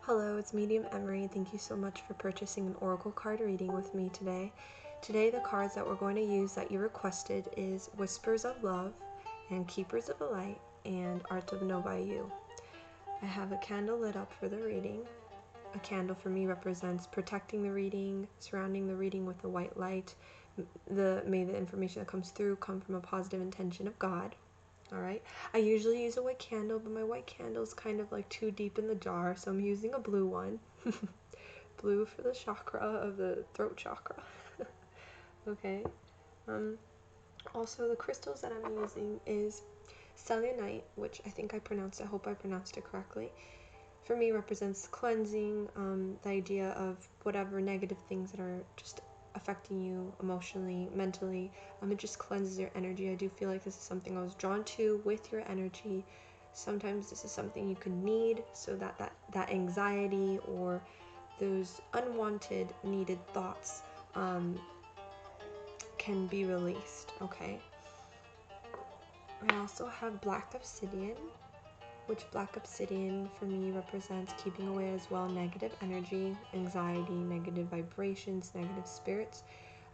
Hello, it's Medium Emary. Thank you so much for purchasing an oracle card reading with me today. Today, the cards that we're going to use that you requested is Whispers of Love and Keepers of the Light and Art of Know by You. I have a candle lit up for the reading. A candle for me represents protecting the reading, surrounding the reading with a white light. May the information that comes through come from a positive intention of God. Alright, I usually use a white candle, but my white candle is kind of like too deep in the jar, so I'm using a blue one. Blue for the chakra of the throat chakra. Okay. Also, the crystals that I'm using is selenite, which I hope I pronounced it correctly. For me, represents cleansing, the idea of whatever negative things that are just affecting you emotionally, mentally. It just cleanses your energy. I do feel like this is something I was drawn to with your energy. Sometimes this is something you can need so that anxiety or those unwanted needed thoughts can be released. Okay. I also have black obsidian, which black obsidian for me represents keeping away as well negative energy, anxiety, negative vibrations, negative spirits.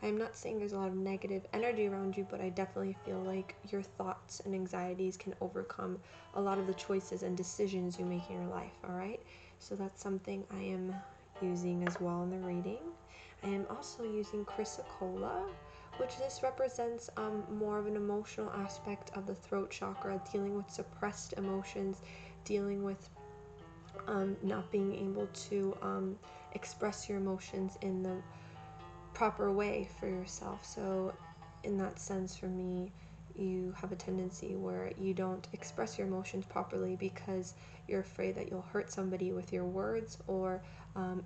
I'm not saying there's a lot of negative energy around you, but I definitely feel like your thoughts and anxieties can overcome a lot of the choices and decisions you make in your life, alright? So that's something I am using as well in the reading. I am also using chrysocolla, which this represents more of an emotional aspect of the throat chakra, dealing with suppressed emotions, dealing with not being able to express your emotions in the proper way for yourself. So in that sense, for me, you have a tendency where you don't express your emotions properly because you're afraid that you'll hurt somebody with your words, or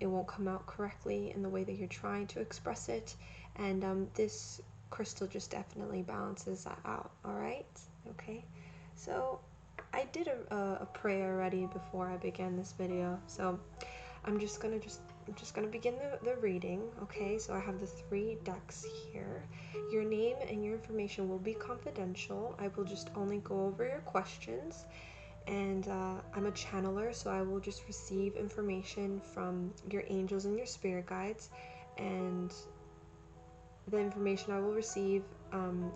it won't come out correctly in the way that you're trying to express it. And this crystal just definitely balances that out. All right. Okay. So I did a prayer already before I began this video, so I'm just gonna begin the reading. Okay, so I have the 3 decks here. Your name and your information will be confidential. I will just only go over your questions, and I'm a channeler, so I will just receive information from your angels and your spirit guides, and the information I will receive,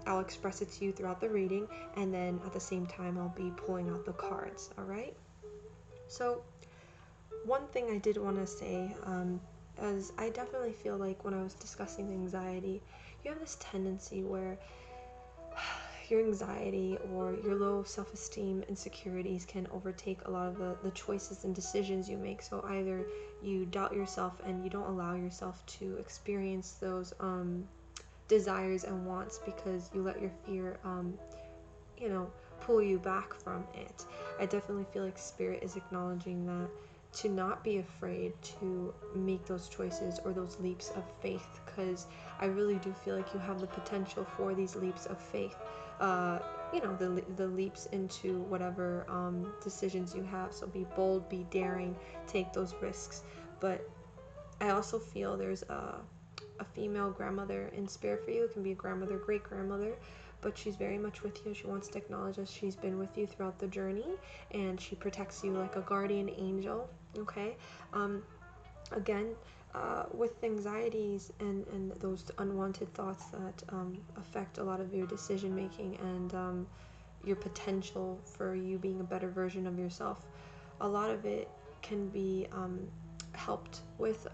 I'll express it to you throughout the reading, and then at the same time I'll be pulling out the cards. All right, so one thing I did want to say, as I definitely feel like when I was discussing anxiety, you have this tendency where your anxiety or your low self-esteem, insecurities can overtake a lot of the choices and decisions you make. So either you doubt yourself and you don't allow yourself to experience those desires and wants because you let your fear pull you back from it. I definitely feel like spirit is acknowledging that, to not be afraid to make those choices or those leaps of faith, because I really do feel like you have the potential for these leaps of faith, the leaps into whatever decisions you have. So be bold, be daring, take those risks. But I also feel there's a female grandmother in spirit for you. It can be a grandmother, great grandmother, but she's very much with you. She wants to acknowledge that she's been with you throughout the journey, and she protects you like a guardian angel. Okay. Again, with anxieties and those unwanted thoughts that affect a lot of your decision making and your potential for you being a better version of yourself, a lot of it can be helped with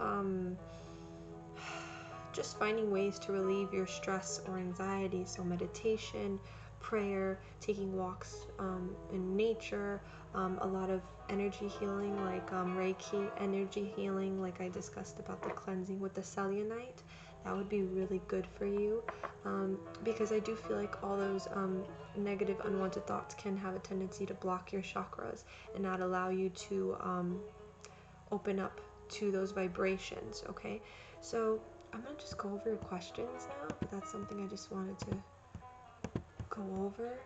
just finding ways to relieve your stress or anxiety. So meditation, prayer, taking walks in nature, a lot of energy healing, like Reiki energy healing, like I discussed about the cleansing with the selenite. That would be really good for you, because I do feel like all those negative, unwanted thoughts can have a tendency to block your chakras and not allow you to open up to those vibrations. Okay, so I'm gonna just go over your questions now. That's something I just wanted to go over.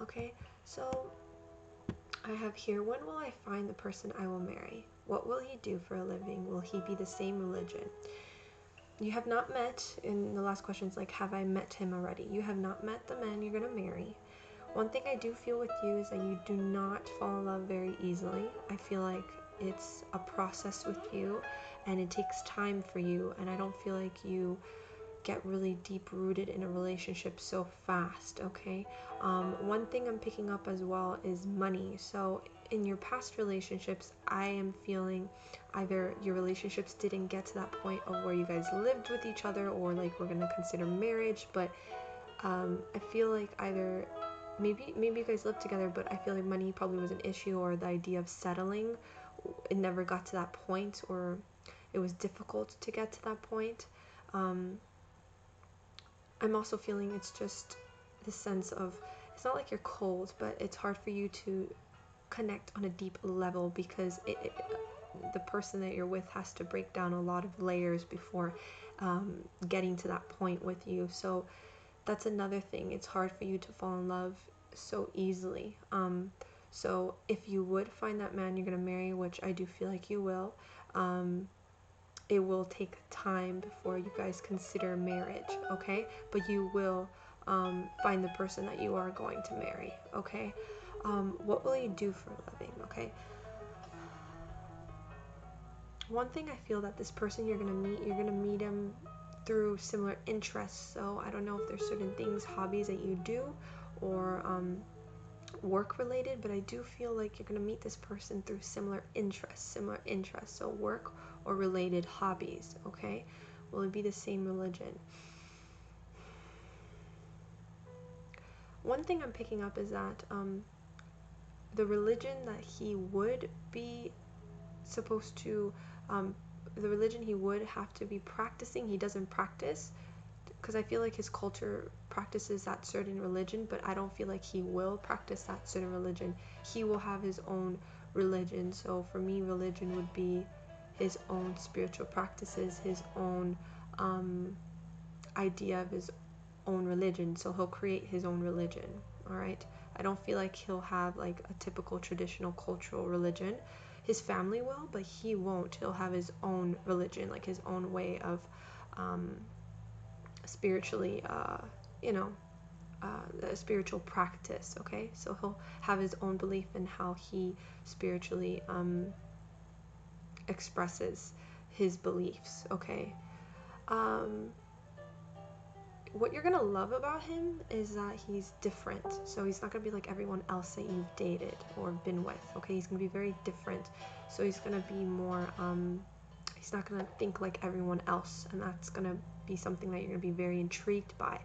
Okay, so I have here, when will I find the person I will marry? What will he do for a living? Will he be the same religion? You have not met, in the last question is like, have I met him already? You have not met the man you're gonna marry. One thing I do feel with you is that you do not fall in love very easily. I feel like it's a process with you, and it takes time for you, and I don't feel like you get really deep rooted in a relationship so fast. Okay, one thing I'm picking up as well is money. So in your past relationships, I am feeling either your relationships didn't get to that point of where you guys lived with each other, or like we're gonna consider marriage, but I feel like either maybe you guys lived together, but I feel like money probably was an issue, or the idea of settling, it never got to that point, or it was difficult to get to that point. um, I'm also feeling it's just the sense of, it's not like you're cold, but it's hard for you to connect on a deep level, because the person that you're with has to break down a lot of layers before getting to that point with you. So that's another thing. It's hard for you to fall in love so easily. So if you would find that man you're going to marry, which I do feel like you will, it will take time before you guys consider marriage, okay? But you will find the person that you are going to marry, okay? What will you do for a living, okay? One thing I feel that this person you're going to meet him through similar interests. So I don't know if there's certain things, hobbies that you do, or work related, but I do feel like you're going to meet this person through similar interests. So work or related hobbies, okay? Will it be the same religion? One thing I'm picking up is that the religion that he would be supposed to, the religion he would have to be practicing, he doesn't practice, because I feel like his culture practices that certain religion, but I don't feel like he will practice that certain religion. He will have his own religion. So for me, religion would be his own spiritual practices, his own idea of his own religion. So he'll create his own religion. All right. I don't feel like he'll have like a typical traditional cultural religion. His family will, but he won't. He'll have his own religion, like his own way of spiritually, you know, a spiritual practice, okay? So he'll have his own belief in how he spiritually expresses his beliefs, okay? What you're gonna love about him is that he's different. So he's not gonna be like everyone else that you've dated or been with, okay? He's gonna be very different. So he's gonna be more, he's not gonna think like everyone else, and that's gonna be something that you're gonna be very intrigued by.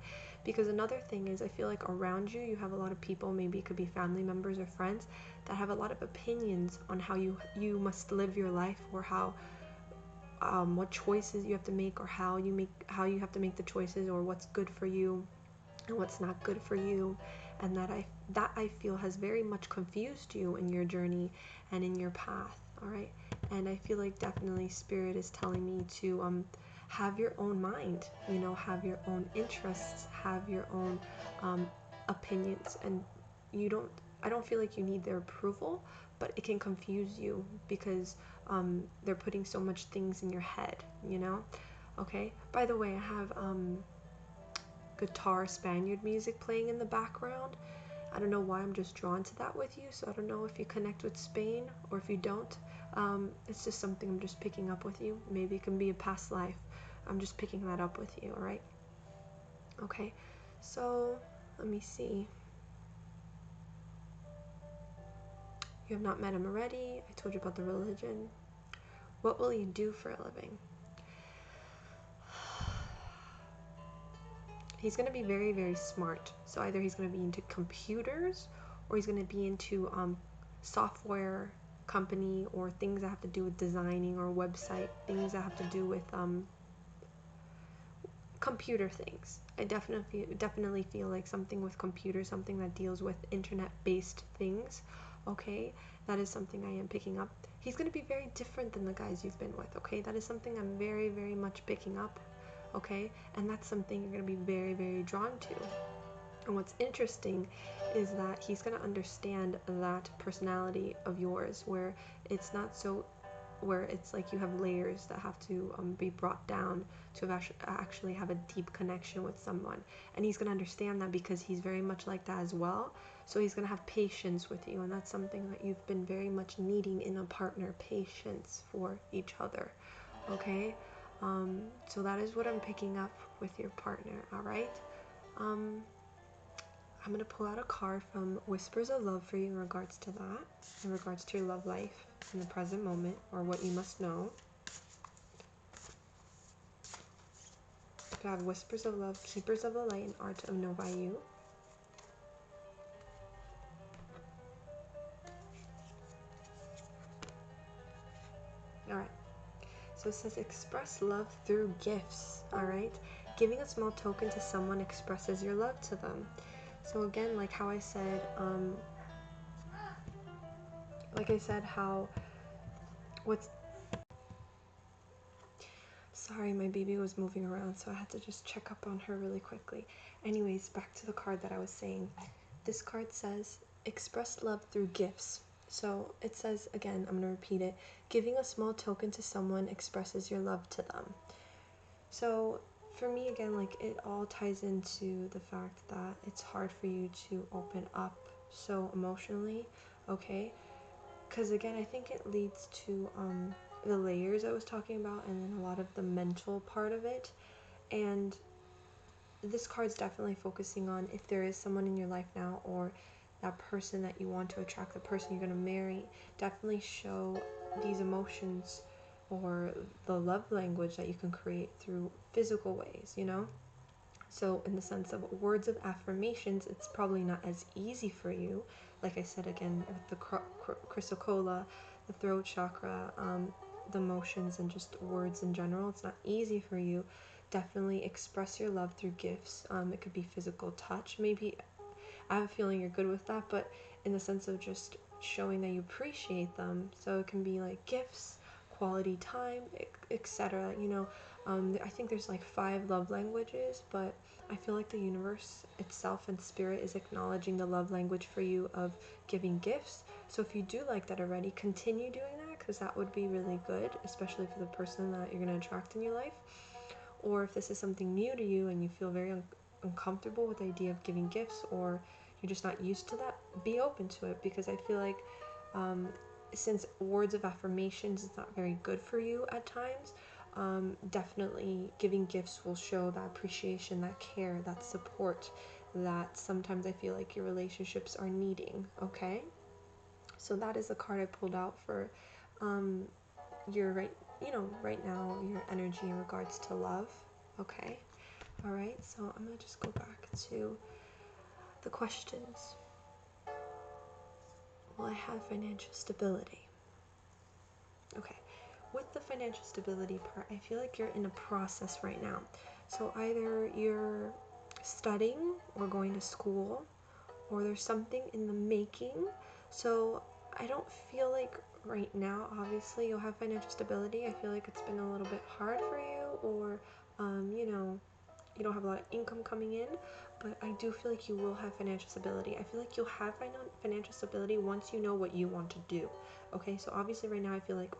Because another thing is, I feel like around you, you have a lot of people, maybe it could be family members or friends, that have a lot of opinions on how you must live your life, or how what choices you have to make, or how you have to make the choices, or what's good for you and what's not good for you. And that I feel has very much confused you in your journey and in your path. All right, and I feel like definitely spirit is telling me to have your own mind, you know, have your own interests, have your own opinions, and I don't feel like you need their approval, but it can confuse you, because they're putting so much things in your head, you know? Okay, by the way, I have guitar Spaniard music playing in the background. I don't know why I'm just drawn to that with you, so I don't know if you connect with Spain or if you don't. It's just something I'm just picking up with you. Maybe it can be a past life. I'm just picking that up with you, alright? Okay, so let me see. You have not met him already. I told you about the religion. What will you do for a living? He's going to be very, very smart. So either he's going to be into computers, or he's going to be into software company, or things that have to do with designing, or website, things that have to do with computer things. I definitely feel like something with computers, something that deals with internet-based things. Okay, that is something I am picking up. He's going to be very different than the guys you've been with. Okay, that is something I'm very, very much picking up. Okay, and that's something you're going to be very, very drawn to. And what's interesting is that he's going to understand that personality of yours, where it's not so where it's like you have layers that have to be brought down to actually have a deep connection with someone. And he's going to understand that because he's very much like that as well. So he's going to have patience with you, and that's something that you've been very much needing in a partner, patience for each other. Okay, so that is what I'm picking up with your partner. All right. I'm going to pull out a card from Whispers of Love for you in regards to that, in regards to your love life in the present moment, or what you must know. I have Whispers of Love, Keepers of the Light, and Art of Know by You. Alright, so it says express love through gifts. Alright, giving a small token to someone expresses your love to them. So again, like how I said, how what's sorry, my baby was moving around, so I had to just check up on her really quickly. Anyways, back to the card that I was saying. This card says express love through gifts. So it says, again, I'm going to repeat it, giving a small token to someone expresses your love to them. So for me, again, like it all ties into the fact that it's hard for you to open up so emotionally, okay? Because again, I think it leads to the layers I was talking about, and then a lot of the mental part of it. And this card's definitely focusing on if there is someone in your life now, or that person that you want to attract, the person you're going to marry, definitely show these emotions or the love language that you can create through physical ways, you know? So in the sense of words of affirmations, it's probably not as easy for you. Like I said, again, with the chrysocolla, the throat chakra, the emotions, and just words in general, it's not easy for you. Definitely express your love through gifts. It could be physical touch. Maybe I have a feeling you're good with that, but in the sense of just showing that you appreciate them. So it can be like gifts, quality time, etc. You know, I think there's like 5 love languages, but I feel like the universe itself and spirit is acknowledging the love language for you of giving gifts. So if you do like that already, continue doing that, because that would be really good, especially for the person that you're going to attract in your life. Or if this is something new to you and you feel very uncomfortable with the idea of giving gifts, or you're just not used to that, be open to it, because I feel like since words of affirmations is not very good for you at times, definitely giving gifts will show that appreciation, that care, that support that sometimes I feel like your relationships are needing. Okay, so that is the card I pulled out for your right now, your energy in regards to love. Okay, all right, so I'm gonna just go back to the questions. Will I have financial stability? Okay, with the financial stability part, I feel like you're in a process right now. So either you're studying or going to school, or there's something in the making. So I don't feel like right now, obviously, you'll have financial stability. I feel like it's been a little bit hard for you, or, you don't have a lot of income coming in, but I do feel like you will have financial stability. I feel like you'll have financial stability once you know what you want to do. Okay, so obviously right now I feel like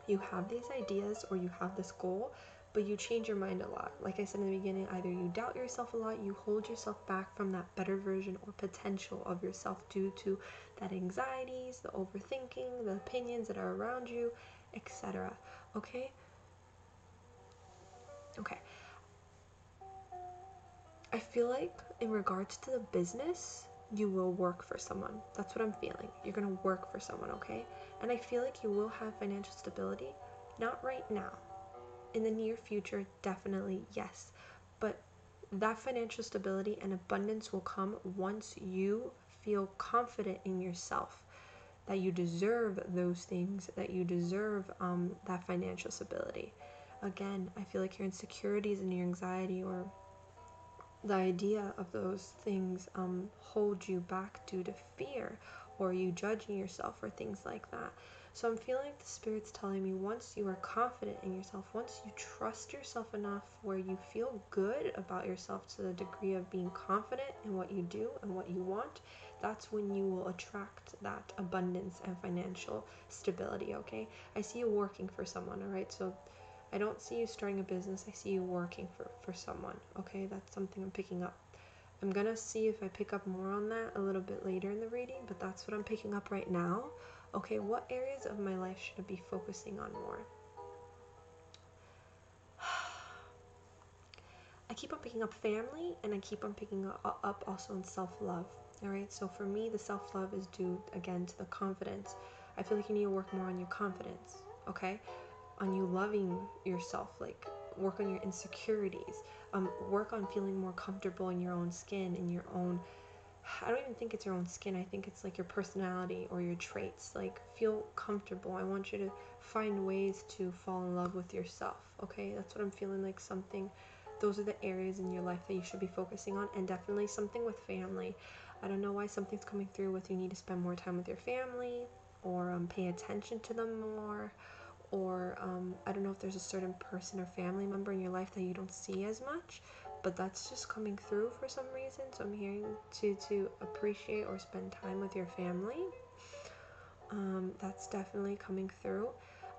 you have these ideas or you have this goal, but you change your mind a lot. Like I said in the beginning, either you doubt yourself a lot, you hold yourself back from that better version or potential of yourself due to that anxieties, the overthinking, the opinions that are around you, etc. Okay? Okay. I feel like in regards to the business, you will work for someone. That's what I'm feeling. You're going to work for someone, okay? And I feel like you will have financial stability. Not right now. In the near future, definitely yes. But that financial stability and abundance will come once you feel confident in yourself, that you deserve those things, that you deserve that financial stability. Again, I feel like your insecurities and your anxiety, or the idea of those things, hold you back due to fear, or you judging yourself, or things like that. So I'm feeling like the spirit's telling me once you are confident in yourself, once you trust yourself enough where you feel good about yourself to the degree of being confident in what you do and what you want, that's when you will attract that abundance and financial stability, okay? I see you working for someone, all right? So I don't see you starting a business. I see you working for someone, okay? That's something I'm picking up. I'm gonna see if I pick up more on that a little bit later in the reading, but that's what I'm picking up right now. Okay, what areas of my life should I be focusing on more? I keep on picking up family, and I keep on picking up also in self-love. All right, so for me, the self-love is due again to the confidence. I feel like you need to work more on your confidence, okay? On you loving yourself, like work on your insecurities, work on feeling more comfortable in your own skin, in your own, I don't even think it's your own skin, I think it's like your personality or your traits. Like, feel comfortable. I want you to find ways to fall in love with yourself, okay? That's what I'm feeling like. Something, those are the areas in your life that you should be focusing on, and definitely something with family. I don't know why something's coming through with you need to spend more time with your family, or pay attention to them more, or I don't know if there's a certain person or family member in your life that you don't see as much, but that's just coming through for some reason. So I'm hearing to appreciate or spend time with your family. That's definitely coming through.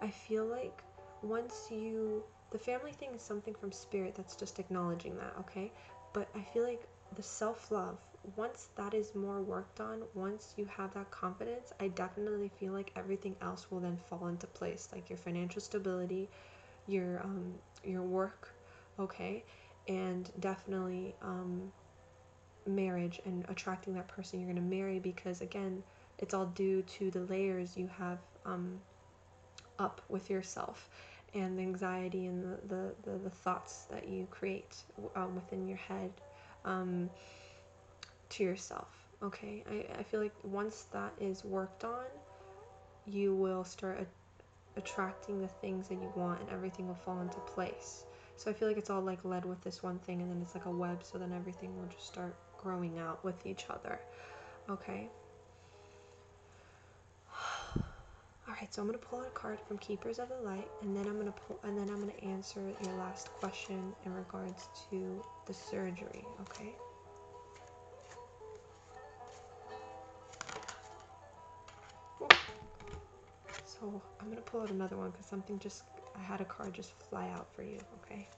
I feel like once you, the family thing is something from spirit that's just acknowledging that, okay? But I feel like the self-love, once that is more worked on, once you have that confidence, I definitely feel like everything else will then fall into place, like your financial stability, your work, okay? And definitely marriage and attracting that person you're going to marry, because again, it's all due to the layers you have up with yourself, and the anxiety and the thoughts that you create within your head to yourself, okay? I feel like once that is worked on, you will start attracting the things that you want, and everything will fall into place. So I feel like it's all like led with this one thing, and then it's like a web, so then everything will just start growing out with each other, okay? Alright, so I'm gonna pull out a card from Keepers of the Light, and then I'm gonna answer your last question in regards to the surgery, okay? Ooh. So I'm gonna pull out another one because something just, I had a card just fly out for you, okay?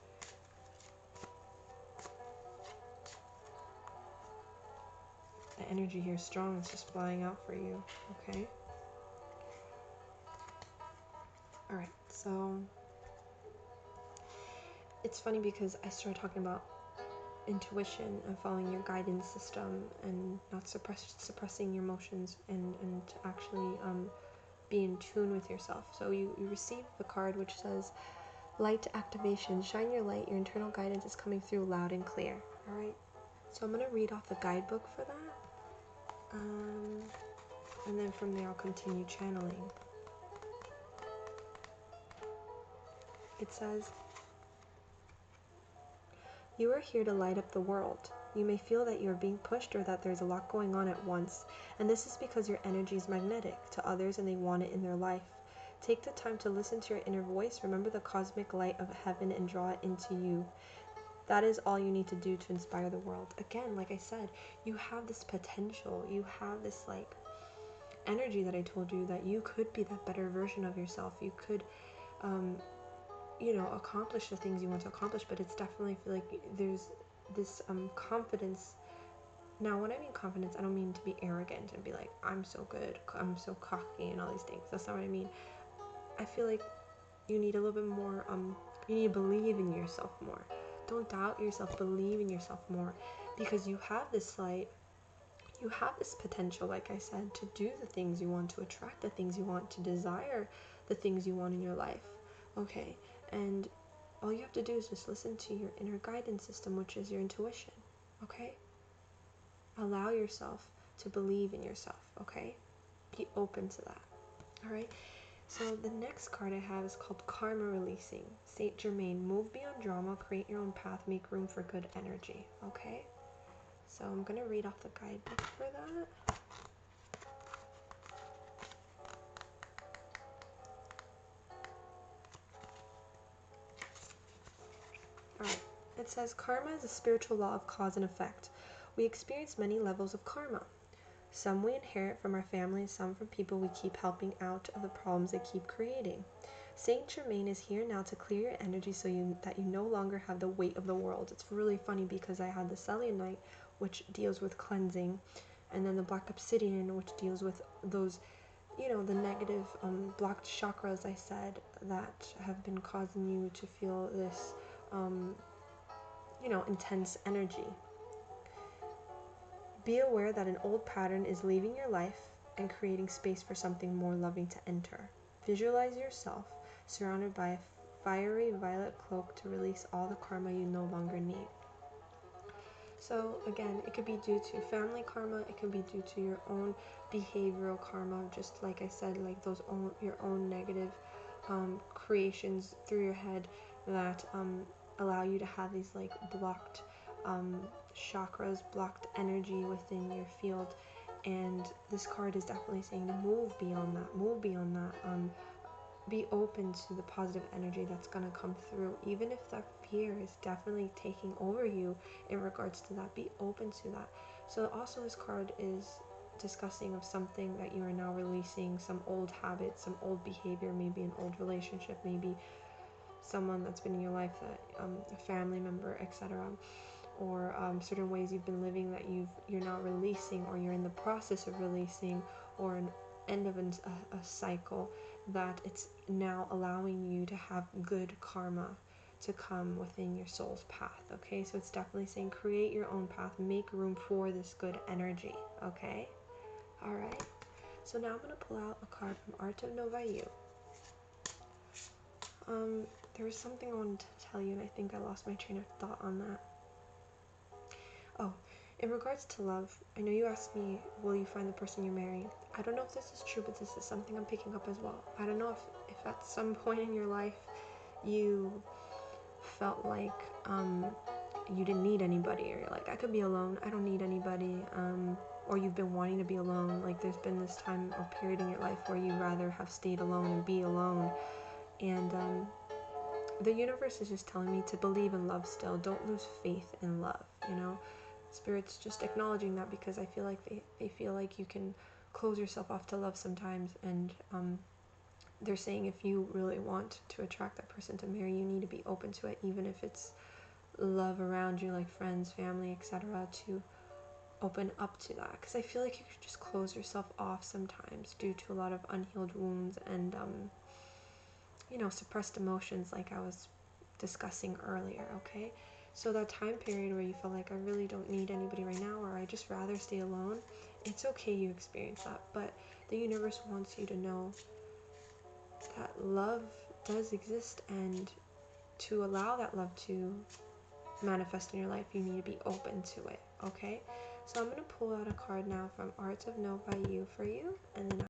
The energy here is strong, it's just flying out for you, okay? Alright, so it's funny because I started talking about intuition and following your guidance system and not suppressing your emotions, and to actually be in tune with yourself. So you receive the card which says light activation, shine your light, your internal guidance is coming through loud and clear. Alright, so I'm going to read off the guidebook for that, and then from there I'll continue channeling. It says, you are here to light up the world. You may feel that you are being pushed or that there's a lot going on at once, and this is because your energy is magnetic to others and they want it in their life. Take the time to listen to your inner voice, remember the cosmic light of heaven, and draw it into you. That is all you need to do to inspire the world. Again, like I said, you have this potential, you have this like energy that I told you, that you could be that better version of yourself. You could you know, accomplish the things you want to accomplish, but it's definitely, I feel like there's this confidence. Now, when I mean confidence, I don't mean to be arrogant and be like, I'm so good, I'm so cocky and all these things. That's not what I mean. I feel like you need a little bit more, you need to believe in yourself more. Don't doubt yourself, believe in yourself more, because you have this light, you have this potential, like I said, to do the things you want, to attract the things you want, to desire the things you want in your life, okay? And all you have to do is just listen to your inner guidance system, which is your intuition, okay? Allow yourself to believe in yourself, okay? Be open to that, all right? So the next card I have is called Karma Releasing. Saint Germain, move beyond drama, create your own path, make room for good energy, okay? So I'm going to read off the guidebook for that. Alright, it says karma is a spiritual law of cause and effect. We experience many levels of karma. Some we inherit from our families, some from people we keep helping out of the problems they keep creating. Saint Germain is here now to clear your energy so that you no longer have the weight of the world. It's really funny because I had the selenite, which deals with cleansing, and then the black obsidian, which deals with those, the negative blocked chakras I said that have been causing you to feel this, intense energy. Be aware that an old pattern is leaving your life and creating space for something more loving to enter. Visualize yourself surrounded by a fiery violet cloak to release all the karma you no longer need. So again, it could be due to family karma, it could be due to your own behavioral karma, just like I said, like your own negative creations through your head that allow you to have these like blocked chakras, blocked energy within your field. And this card is definitely saying to move beyond that, be open to the positive energy that's going to come through, even if that fear is definitely taking over you in regards to that. Be open to that. So also this card is discussing of something that you are now releasing, some old habits, some old behavior, maybe an old relationship, maybe someone that's been in your life, that a family member, etc., or certain ways you've been living that you're now releasing, or you're in the process of releasing, or an end of a cycle, that it's now allowing you to have good karma to come within your soul's path. Okay, so it's definitely saying create your own path, make room for this good energy. Okay, all right, so now I'm going to pull out a card from Art of Novayu. There was something I wanted to tell you and I think I lost my train of thought on that. Oh, in regards to love, I know you asked me, will you find the person you marry? I don't know if this is true, but this is something I'm picking up as well. I don't know if at some point in your life you felt like you didn't need anybody, or you're like, I could be alone, I don't need anybody, or you've been wanting to be alone. Like there's been this time or period in your life where you'd rather have stayed alone and be alone. And the universe is just telling me to believe in love still. Don't lose faith in love, Spirit's just acknowledging that, because I feel like they feel like you can close yourself off to love sometimes, and they're saying if you really want to attract that person to marry, you need to be open to it, even if it's love around you, like friends, family, etc., to open up to that, because I feel like you could just close yourself off sometimes due to a lot of unhealed wounds and suppressed emotions, like I was discussing earlier. Okay, so that time period where you feel like I really don't need anybody right now, or I just rather stay alone, it's okay you experience that, but the universe wants you to know that love does exist, and to allow that love to manifest in your life, you need to be open to it. Okay, so I'm going to pull out a card now from Arts of Novayu for you, and then